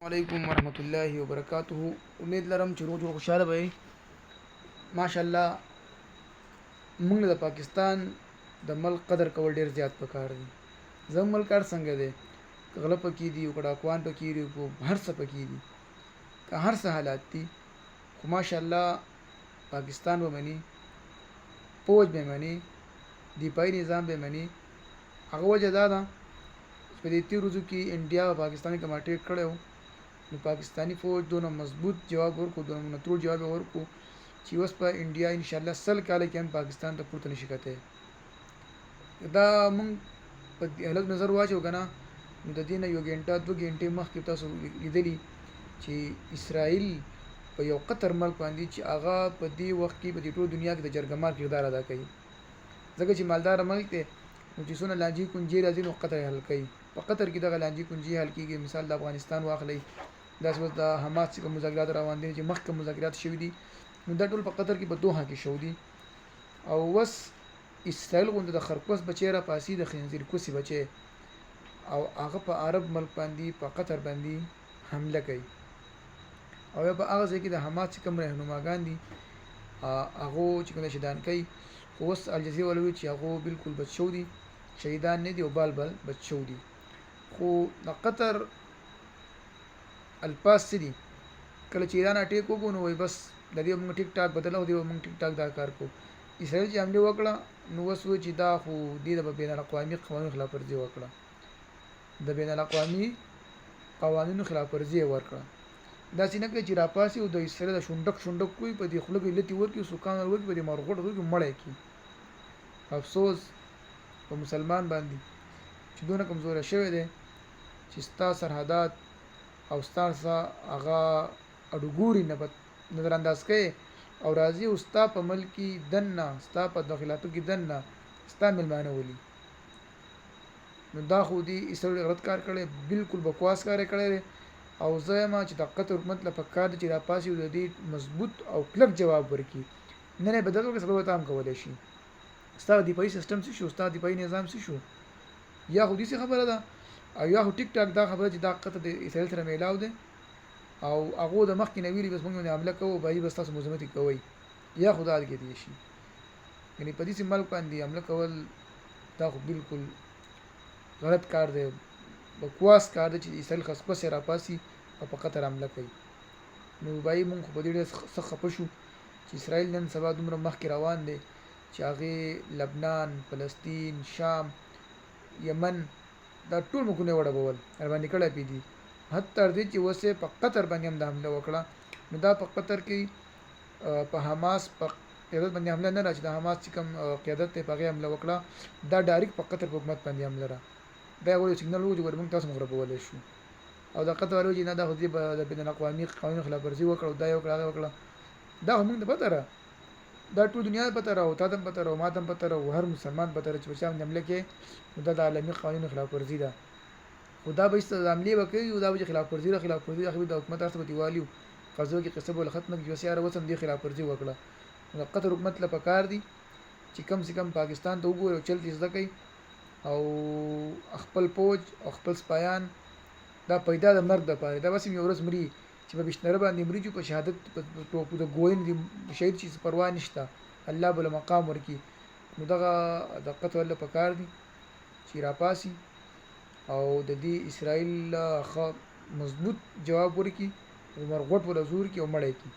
علیکم ورحمت الله وبرکاته. امید لرم چې روغ جوړ خوشاله به ماشاءالله. موږ د پاکستان د ملک قدر کول ډیر زیات پکار دي. زموږ ملک هر څنګه دی، که غله پکې دي او که ډاکوان پکې دي، که هر څه پکې دي، که هر څه حالات دي، خو ماشاءالله پاکستان به مني، فوج به مني، دفاعي نظام به مني. هغه وجه دا ده چې په دې تېرو ورځو کې انډیا او پاکستان کوم اټیک کړی و، نو پاکستانی فوج دونه مضبوط جواب ورکړو، دونه نتروړ جواب یې ورکړو چې اوس په انډیا انشاءالله 100 کاله کې هم پاکستان ته پورته نشي کتی. دا مونږ په هلک نظر واچو که نه، نو د دې نه یو ګنټه 2 ګنټې مخکې تاسو لیدلي چې اسرائیل په یو قطر ملک باندې چې هغه په دې وخت کې په دې ټول دنیا کې د جرګمار کردار ادا کوي، ځکه چې مالدار ملک دی، نو چې څونه لانجې کونجې راځي نو قطر یې حل کوي. په قطر کې دغه لانجې کونجې حل کېږي. مثال د افغانستان واخلئ، داسې اوس د حماس چې کوم مذاکرات روان دي، چې مخکې مذاکرات شوي دي، نو دا ټول په قطر کې په دوحه کې شوي دي. او اوس اسرائیل غوندې د خرکوس بچی را پاسي، د خنزیر کوسي بچی، او هغه په عرب ملک باندې په قطر باندې حمله کوي، او یا په هغه ځای کې د حماس چې کوم رهنماګان دي هغو چې کوم شهیدان کوي. خو اوس الجزیره ولوي چې هغو بالکل بچ شو دي، شهیدان نه دي او بال بچ شو دي. خو د قطر الفاظ څه دي؟ کله چې ایران اټیک وکړو نو وایي بس د دې موږ ټیک ټاک بدله او دې موږ ټیک ټاک دا کار کوو. اسرائیل چې حمله وکړه نو اوس وایي چې دا خو دې د بین الاقوامي قوانینو خلاف ورزي وکړه، د بین الاقوامي قوانینو خلاف ورزي ورکړه. داسې نه کوي چې راپاسي او د اسرائیل د شونډک کوي، په دې خوله کې لتې ورکړي، سوکان ورکړي، په دې مرغوټ ورکړي، مړی کړي. افسوس په مسلمان باندې چې دونه کمزوری شوی دی چې ستا سرحدات او ستا هغه اډوګوري نه نظر انداز کوي او راځي او ستا په ملک کې دننه، ستا په داخلاتو کې دننه ستا میلمانه ولي. نو دا خو دې اسرائیل غلط کار کړی، بالکل بکواس کار یې کړی دی. او زه یم چې د قطر حکومت له پکار دی چې راپاسي او د دې مضبوط او کلک جواب ورکړي. نه نه بدل وکړي، سبب ته هم کولی شي. ستا دفاعي سیستم څه شو، ستا دفاعي نظام څه شو، یا خو دې خبره ده، او یا خو ټیک ټاک دا خبره چې دا قطر د اسرائیل سره میلاو دی او هغه د مخکې نه ویلي بس موږ باندې حمله کوو، به بس تاسو مزاحمت کوئ، یا خو دا کېدای شي. یعنې په داسې ملک باندې حمله کول دا خو بالکل غلط کار دی، بکواس کار دی چې اسرائیل خسپس یې راپاسي او په قطر حمله کوي. نو بای مونږ خو په دې ډېر سخت خفه شو چې اسرائیل نن سبا دومره مخکې روان دی چې هغې لبنان، فلسطین، شام، یمن دا ټول ملکونه یې وډبول، راباندې کړی پې دي، حتی تر دې چې اوس یې په قطر باندې هم دا حمله وکړه. نو دا په قطر کې په حماس په قیادت باندې حمله نه ده، چې د حماس چې کوم قیادت دی په هغې حمله وکړه، دا ډایرکټ په قطر په حکومت باندې حمله ده. دا یې وایي سګنل وکړو چې ګوره موږ تاسو مغربولی شو، او د قطر وایي چې نه دا خو دې به د بین الاقوامي قوانینو خلاف ورزي وکړه او دا یې وکړه هغه وکړه. دا خو موږ ته پته ده، دا ټول دنیا ته پته ده، او تا ته هم پته ده، او ما ته هم پته ده، او هر مسلمان پته ده چې په چا باندې حمله کوي نو دا د عالمي قوانینو خلاف ورزي ده. خو دا به هېڅ حملې به کوي او دا به چې خلاف ورزي ده، خلاف ورزي د حکومت هر څه به دیوالي و قضیو کې قصه به له ختمه کړي. اوس یاره اوس هم دې خلاف ورزي وکړه. نو د قطر حکومت له پکار دي چې کم سے کم پاکستان ته وګوري او چل دې زده کوي، او خپل فوج او خپل سپایان دا پیدا د مرګ دپاره، دا بس یو ورځ مري چې په بشنره باندې مري، چې په شهادت په د ګوین دي شهید شي، پروا نشته، الله به له مقام ورکړي. نو دغه د قطر له پکار دي چې راپاسي او د دې اسرائیل ښه مضبوط جواب ورکړي، مرغوټ وله زور کړي او مړی کړي.